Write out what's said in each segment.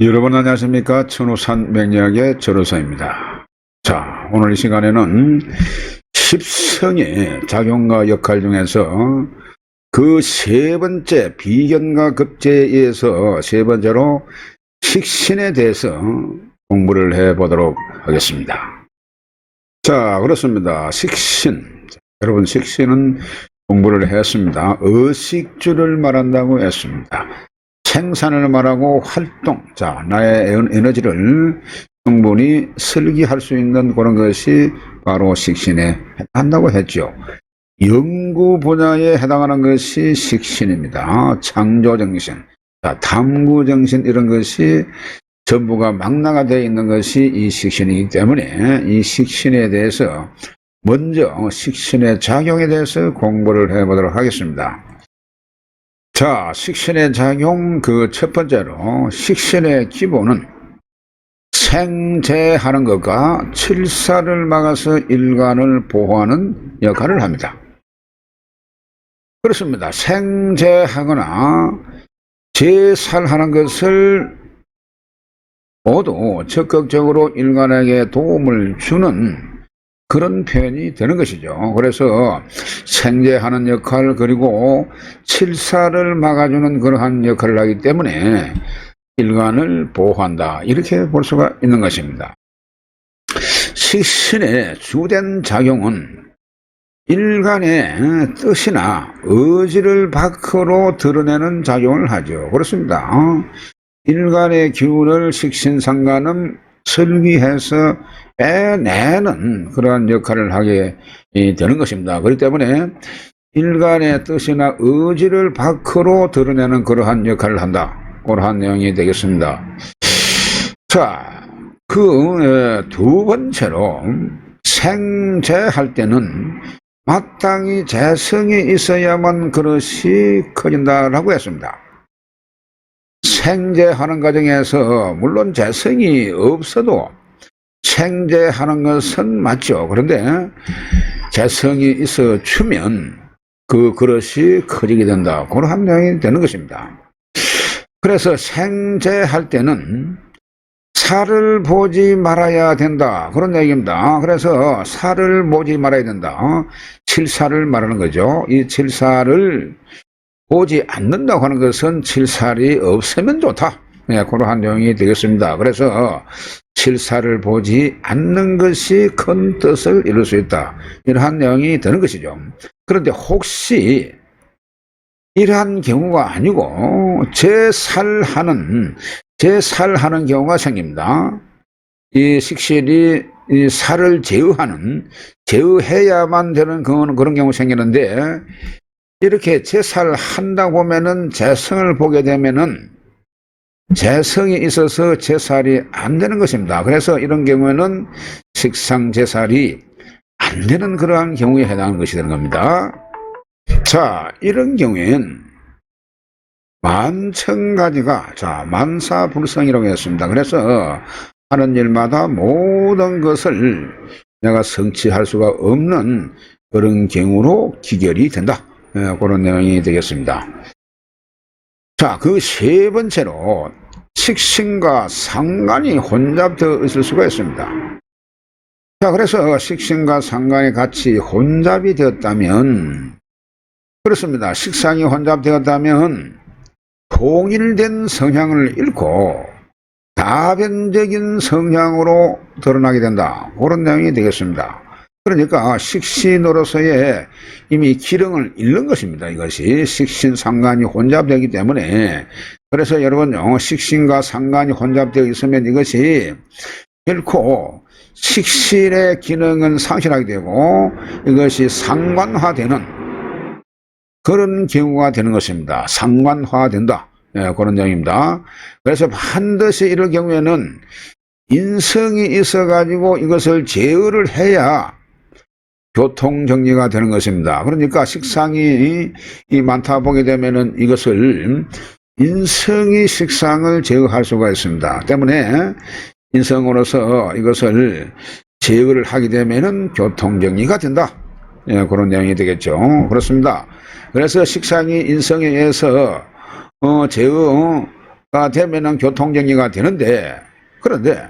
여러분 안녕하십니까. 천우산 맹약의 전우사입니다. 자, 오늘 이 시간에는 십성의 작용과 역할 중에서 그 세 번째 비견과 급제에 의해서 세 번째로 식신에 대해서 공부를 해보도록 하겠습니다. 자, 그렇습니다. 식신. 여러분, 식신은 공부를 했습니다. 의식주를 말한다고 했습니다. 생산을 말하고 활동, 자, 나의 에너지를 충분히 설기할 수 있는 그런 것이 바로 식신에 해당한다고 했죠. 연구 분야에 해당하는 것이 식신입니다. 창조정신, 자, 탐구정신 이런 것이 전부가 망라가 되어 있는 것이 이 식신이기 때문에 이 식신에 대해서 먼저 식신의 작용에 대해서 공부를 해보도록 하겠습니다. 자, 식신의 작용 그 첫 번째로 식신의 기본은 생재하는 것과 칠사를 막아서 일간을 보호하는 역할을 합니다. 그렇습니다. 생재하거나 제살하는 것을 모두 적극적으로 일간에게 도움을 주는 그런 표현이 되는 것이죠. 그래서 생재하는 역할 그리고 칠사를 막아주는 그러한 역할을 하기 때문에 일간을 보호한다 이렇게 볼 수가 있는 것입니다. 식신의 주된 작용은 일간의 뜻이나 의지를 밖으로 드러내는 작용을 하죠. 그렇습니다. 일간의 기운을 식신상간은 설기해서 빼내는 그러한 역할을 하게 되는 것입니다. 그렇기 때문에 일간의 뜻이나 의지를 밖으로 드러내는 그러한 역할을 한다. 그러한 내용이 되겠습니다. 자, 그 두 번째로 생재할 때는 마땅히 재성이 있어야만 그릇이 커진다라고 했습니다. 생재하는 과정에서 물론 재성이 없어도 생재하는 것은 맞죠. 그런데 재성이 있어 주면 그 그릇이 커지게 된다. 그런 내용이 되는 것입니다. 그래서 생재할 때는 살을 보지 말아야 된다. 그런 얘기입니다. 그래서 살을 보지 말아야 된다. 칠살을 말하는 거죠. 이 칠살을 보지 않는다고 하는 것은 칠살이 없으면 좋다. 네, 그러한 내용이 되겠습니다. 그래서 칠살을 보지 않는 것이 큰 뜻을 이룰 수 있다. 이러한 내용이 되는 것이죠. 그런데 혹시 이러한 경우가 아니고 제살하는 경우가 생깁니다. 이 식신이 이 살을 제어해야만 되는 그런 경우 생기는데 이렇게 제살한다고 하면은 재성을 보게 되면은 재성이 있어서 제살이 안 되는 것입니다. 그래서 이런 경우에는 식상제살이 안 되는 그러한 경우에 해당하는 것이 되는 겁니다. 자, 이런 경우엔 만천가지가, 자, 만사불성이라고 했습니다. 그래서 하는 일마다 모든 것을 내가 성취할 수가 없는 그런 경우로 기결이 된다. 그런 내용이 되겠습니다. 자, 그 세 번째로 식신과 상관이 혼잡되어 있을 수가 있습니다. 자, 그래서 식신과 상관이 같이 혼잡이 되었다면, 그렇습니다. 식상이 혼잡되었다면 통일된 성향을 잃고 다변적인 성향으로 드러나게 된다. 그런 내용이 되겠습니다. 그러니까 식신으로서의 이미 기능을 잃는 것입니다. 이것이 식신상관이 혼잡되기 때문에. 그래서 여러분, 식신과 상관이 혼잡되어 있으면 이것이 결코 식신의 기능은 상실하게 되고 이것이 상관화되는 그런 경우가 되는 것입니다. 상관화된다. 그런 내용입니다. 그래서 반드시 이럴 경우에는 인성이 있어가지고 이것을 제어를 해야 교통정리가 되는 것입니다. 그러니까 식상이 많다 보게 되면은 이것을 인성이 식상을 제어할 수가 있습니다. 때문에 인성으로서 이것을 제어를 하게 되면은 교통정리가 된다. 그런 내용이 되겠죠. 그렇습니다. 그래서 식상이 인성에 의해서 되면은 교통정리가 되는데, 그런데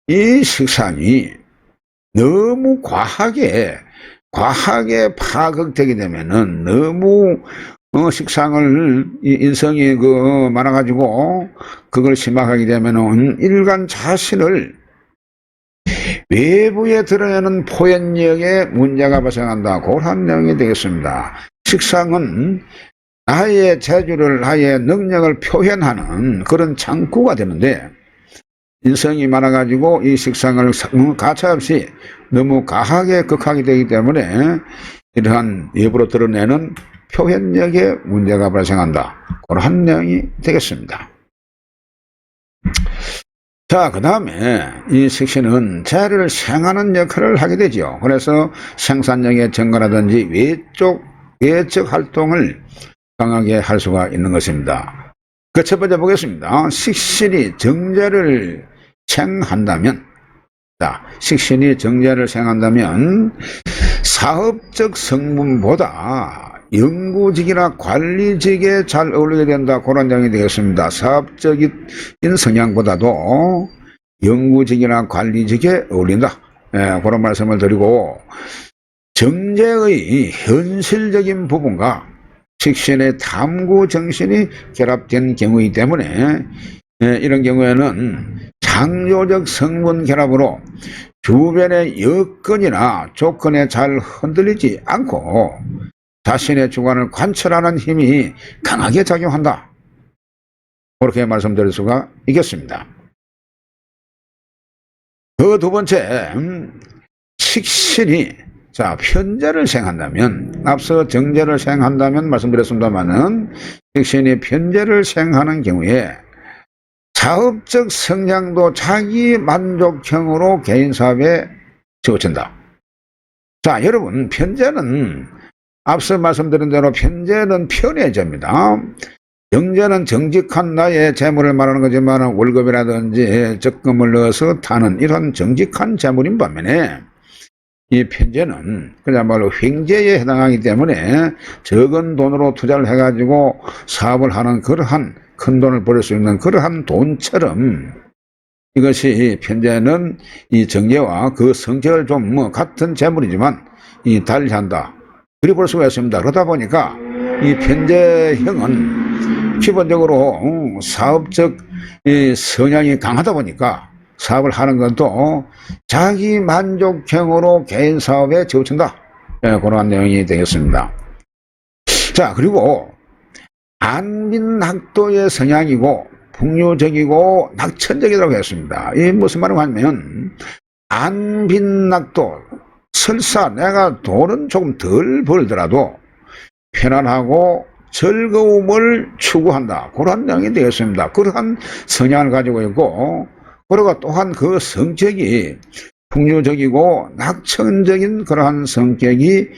이 식상이 너무 과하게 파극되게 되면은 너무 식상을 인성이 많아가지고 그걸 심각하게 되면은 일간 자신을 외부에 드러내는 표현력에 문제가 발생한다. 그런 내용이 되겠습니다. 식상은 나의 재주를, 나의 능력을 표현하는 그런 창구가 되는데, 인성이 많아가지고 이 식상을 가차없이 너무 과하게 극하게 되기 때문에 이러한 외부로 드러내는 표현력에 문제가 발생한다. 그런 내용이 되겠습니다. 자, 그 다음에 이 식신은 재를 생하는 역할을 하게 되죠. 그래서 생산력의 증가라든지 외적 활동을 강하게 할 수가 있는 것입니다. 그 첫 번째 보겠습니다. 식신이 정제를 생한다면, 식신이 정제를 생한다면 사업적 성분보다 연구직이나 관리직에 잘 어울리게 된다. 그런 내용이 되겠습니다. 사업적인 성향보다도 연구직이나 관리직에 어울린다. 그런 말씀을 드리고, 정제의 현실적인 부분과 식신의 탐구 정신이 결합된 경우이기 때문에 이런 경우에는 창조적 성분 결합으로 주변의 여건이나 조건에 잘 흔들리지 않고 자신의 주관을 관철하는 힘이 강하게 작용한다. 그렇게 말씀드릴 수가 있겠습니다. 그 두 번째, 식신이 편재를 생한다면, 앞서 정제를 생한다면 말씀드렸습니다만은 식신이 편재를 생하는 경우에 사업적 성향도 자기 만족형으로 개인 사업에 치우친다. 자, 여러분, 편재는 앞서 말씀드린 대로 편재는 편해집니다. 정제는 정직한 나의 재물을 말하는 거지만 월급이라든지 적금을 넣어서 타는 이런 정직한 재물인 반면에 이 편재는 그야말로 횡재에 해당하기 때문에 적은 돈으로 투자를 해가지고 사업을 하는 그러한 큰 돈을 벌일 수 있는 그러한 돈처럼 이것이 편재는 이 정제와 그 성격을 좀 같은 재물이지만 달리한다. 그리 볼 수가 있습니다. 그러다 보니까 이 편재형은 기본적으로 사업적 성향이 강하다 보니까 사업을 하는 것도 자기 만족형으로 개인 사업에 치우친다. 그런 내용이 되겠습니다. 자, 그리고 안빈낙도의 성향이고 풍류적이고 낙천적이라고 했습니다. 이 무슨 말을 하면 안빈낙도, 설사 내가 돈은 조금 덜 벌더라도 편안하고 즐거움을 추구한다. 그런 내용이 되겠습니다. 그러한 성향을 가지고 있고, 그리고 또한 그 성격이 풍류적이고 낙천적인 그러한 성격이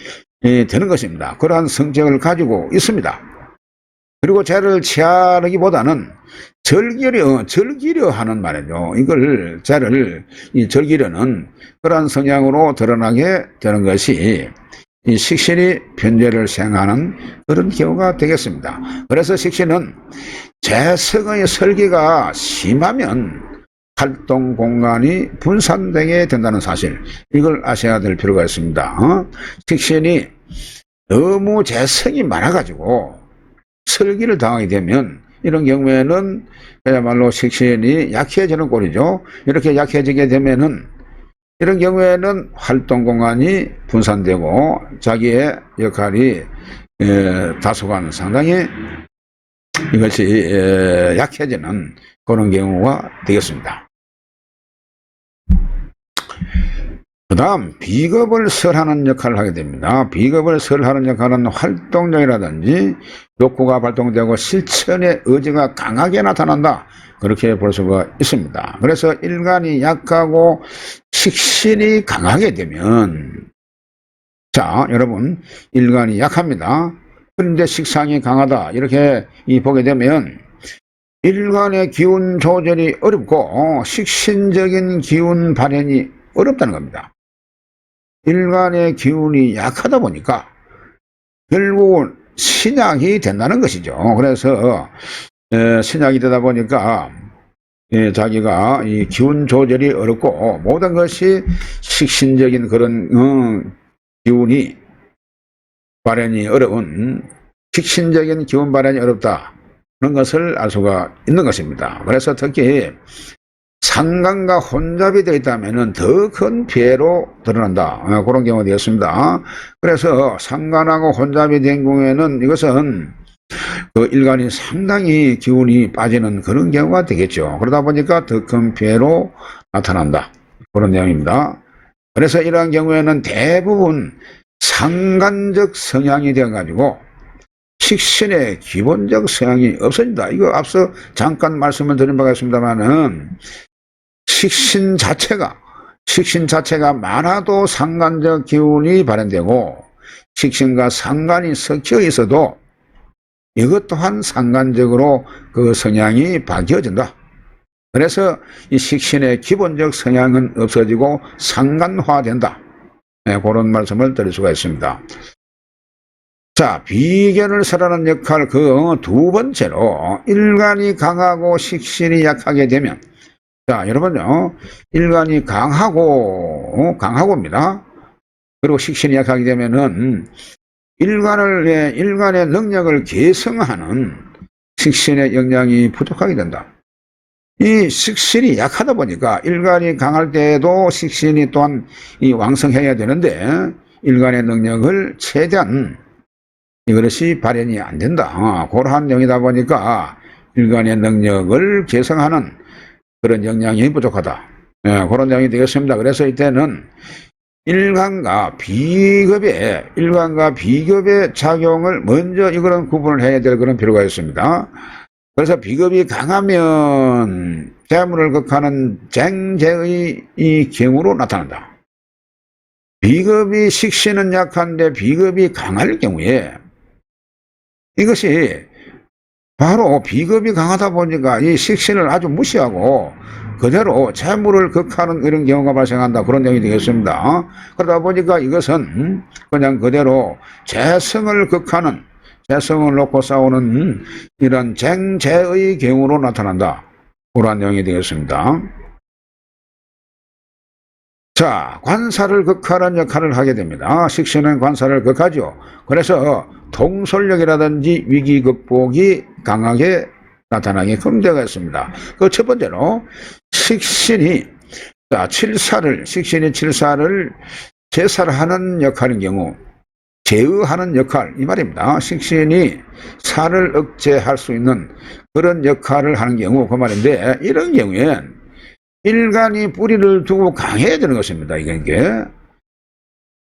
되는 것입니다. 그러한 성격을 가지고 있습니다. 그리고 죄를 취하기보다는 즐기려 하는 말이죠. 이걸 죄를 즐기려는 그러한 성향으로 드러나게 되는 것이 이 식신이 편재를 생하는 그런 경우가 되겠습니다. 그래서 식신은 재성의 설계가 심하면 활동 공간이 분산되게 된다는 사실, 이걸 아셔야 될 필요가 있습니다. 식신이 너무 재성이 많아가지고 설기를 당하게 되면 이런 경우에는 그야말로 식신이 약해지는 꼴이죠. 이렇게 약해지게 되면은 이런 경우에는 활동 공간이 분산되고 자기의 역할이 다소간 상당히 이것이 약해지는 그런 경우가 되겠습니다. 그 다음 비겁을 설하는 역할을 하게 됩니다. 비겁을 설하는 역할은 활동력이라든지 욕구가 발동되고 실천의 의지가 강하게 나타난다. 그렇게 볼 수가 있습니다. 그래서 일간이 약하고 식신이 강하게 되면, 자, 여러분, 일간이 약합니다. 그런데 식상이 강하다. 이렇게 보게 되면 일간의 기운 조절이 어렵고 식신적인 기운 발현이 어렵다는 겁니다. 일간의 기운이 약하다 보니까 결국은 신약이 된다는 것이죠. 그래서 신약이 되다 보니까 자기가 이 기운 조절이 어렵고 모든 것이 식신적인 그런 기운이 발현이 어려운 식신적인 기운 발현이 어렵다 그런 것을 알 수가 있는 것입니다. 그래서 특히 상간과 혼잡이 되어 있다면 더 큰 피해로 드러난다. 그런 경우가 되었습니다. 그래서 상간하고 혼잡이 된 경우에는 이것은 그 일간이 상당히 기운이 빠지는 그런 경우가 되겠죠. 그러다 보니까 더 큰 피해로 나타난다. 그런 내용입니다. 그래서 이러한 경우에는 대부분 상간적 성향이 되어가지고 식신의 기본적 성향이 없어진다. 이거 앞서 잠깐 말씀을 드린 바가 있습니다만은 식신 자체가 많아도 상간적 기운이 발현되고 식신과 상간이 섞여 있어도 이것 또한 상간적으로 그 성향이 바뀌어진다. 그래서 이 식신의 기본적 성향은 없어지고 상간화된다. 그런 말씀을 드릴 수가 있습니다. 자, 비견을 설하는 역할 그 두 번째로 일간이 강하고 식신이 약하게 되면, 자, 여러분요, 일간이 강하고입니다. 그리고 식신이 약하게 되면은 일간의 능력을 개성하는 식신의 역량이 부족하게 된다. 이 식신이 약하다 보니까 일간이 강할 때에도 식신이 또한 왕성해야 되는데 일간의 능력을 최대한 이것이 발현이 안 된다. 그러한 내용이다 보니까 일간의 능력을 개성하는 그런 역량이 부족하다. 그런 내용이 되겠습니다. 그래서 이때는 일간과 비겁의 작용을 먼저 이거는 구분을 해야 될 그런 필요가 있습니다. 그래서 비겁이 강하면 재물을 극하는 쟁제의 이 경우로 나타난다. 비겁이 식신은 약한데 비겁이 강할 경우에 이것이 바로 비겁이 강하다 보니까 이 식신을 아주 무시하고 그대로 재물을 극하는 이런 경우가 발생한다. 그런 내용이 되겠습니다. 그러다 보니까 이것은 그냥 그대로 재성을 극하는, 재성을 놓고 싸우는 이런 쟁제의 경우로 나타난다. 그런 내용이 되겠습니다. 자, 관사를 극하는 역할을 하게 됩니다. 식신은 관사를 극하죠. 그래서 통솔력이라든지 위기 극복이 강하게 나타나게 금되가 있습니다. 그 첫 번째로 식신이 칠사를 제살하는 역할인 경우, 제어하는 역할 이 말입니다. 식신이 살을 억제할 수 있는 그런 역할을 하는 경우 그 말인데, 이런 경우엔 일간이 뿌리를 두고 강해야 되는 것입니다. 이게.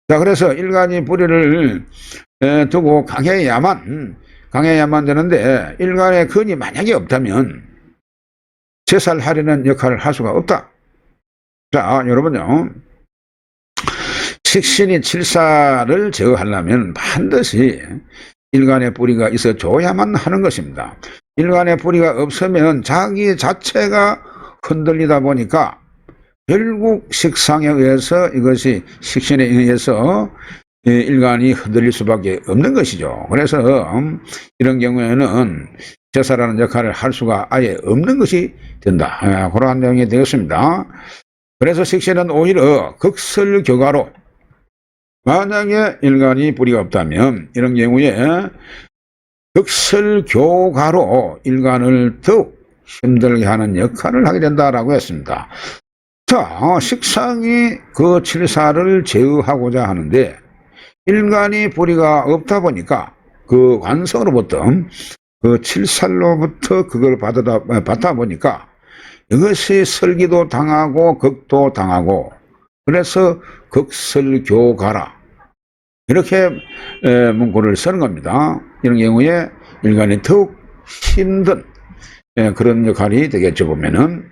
자, 그래서 일간이 뿌리를 두고 강해야만 되는데, 일간의 근이 만약에 없다면 제살하려는 역할을 할 수가 없다. 자, 여러분요, 식신이 칠사를 제어하려면 반드시 일간의 뿌리가 있어 줘야만 하는 것입니다. 일간의 뿌리가 없으면 자기 자체가 흔들리다 보니까 결국 식상에 의해서, 이것이 식신에 의해서 일간이 흔들릴 수밖에 없는 것이죠. 그래서 이런 경우에는 제사라는 역할을 할 수가 아예 없는 것이 된다. 그러한 내용이 되겠습니다. 그래서 식신은 오히려 극설교가로, 만약에 일간이 뿌리가 없다면 이런 경우에 극설교가로 일간을 더욱 힘들게 하는 역할을 하게 된다라고 했습니다. 자, 식상이 그 칠사를 제어하고자 하는데 일간이 뿌리가 없다 보니까 그 관성으로부터, 그 칠살로부터 그걸 받다 보니까 이것이 설기도 당하고 극도 당하고, 그래서 극설교가라 이렇게 문구를 쓰는 겁니다. 이런 경우에 일간이 더욱 힘든 그런 역할이 되겠죠. 보면은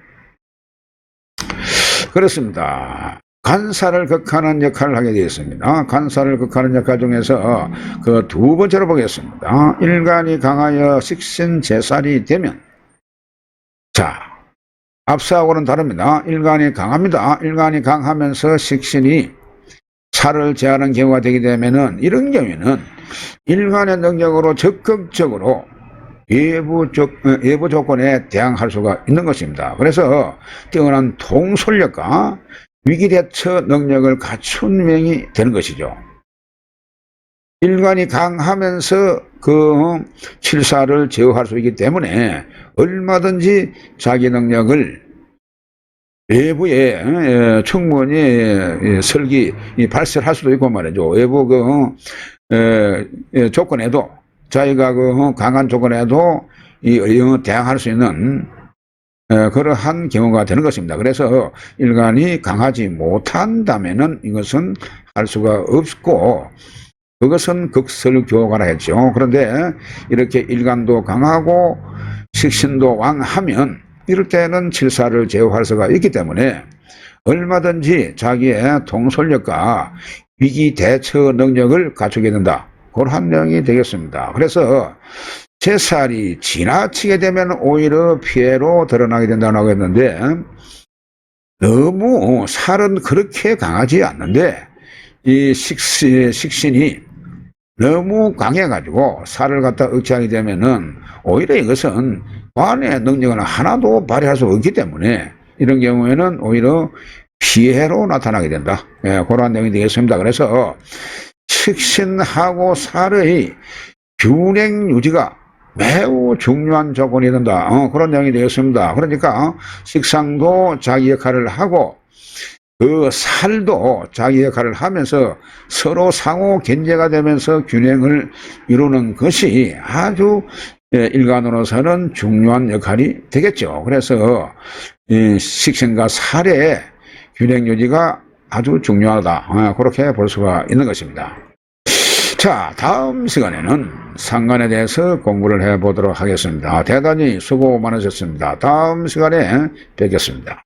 그렇습니다. 간사를 극하는 역할을 하게 되었습니다. 간사를 극하는 역할 중에서 그 두 번째로 보겠습니다. 일간이 강하여 식신 제살이 되면, 자, 앞서하고는 다릅니다. 일간이 강합니다. 일간이 강하면서 식신이 살을 제하는 경우가 되게 되면은, 이런 경우에는 일간의 능력으로 적극적으로 외부 조건에 대항할 수가 있는 것입니다. 그래서 뛰어난 통솔력과 위기대처 능력을 갖춘 명이 되는 것이죠. 일관이 강하면서 그 칠사를 제어할 수 있기 때문에 얼마든지 자기 능력을 외부에 충분히 발설할 수도 있고 말이죠. 외부 조건에도 자기가 강한 조건에도 대항할 수 있는 그러한 경우가 되는 것입니다. 그래서 일간이 강하지 못한다면은 이것은 할 수가 없고 그것은 극설교가라 했죠. 그런데 이렇게 일간도 강하고 식신도 왕하면 이럴 때는 칠사를 제어할 수가 있기 때문에 얼마든지 자기의 통솔력과 위기 대처 능력을 갖추게 된다. 그런 명이 되겠습니다. 그래서 제살이 지나치게 되면 오히려 피해로 드러나게 된다고 했는데 너무 살은 그렇게 강하지 않는데 이 식신이 너무 강해가지고 살을 갖다 억제하게 되면은 오히려 이것은 관의 능력은 하나도 발휘할 수 없기 때문에 이런 경우에는 오히려 피해로 나타나게 된다. 그러한 내용이 되겠습니다. 그래서 식신하고 살의 균형 유지가 매우 중요한 조건이 된다. 그런 내용이 되겠습니다. 그러니까 식상도 자기 역할을 하고 그 살도 자기 역할을 하면서 서로 상호 견제가 되면서 균형을 이루는 것이 아주 일간으로서는 중요한 역할이 되겠죠. 그래서 식신과 살의 균형 유지가 아주 중요하다. 그렇게 볼 수가 있는 것입니다. 자, 다음 시간에는 상관에 대해서 공부를 해보도록 하겠습니다. 대단히 수고 많으셨습니다. 다음 시간에 뵙겠습니다.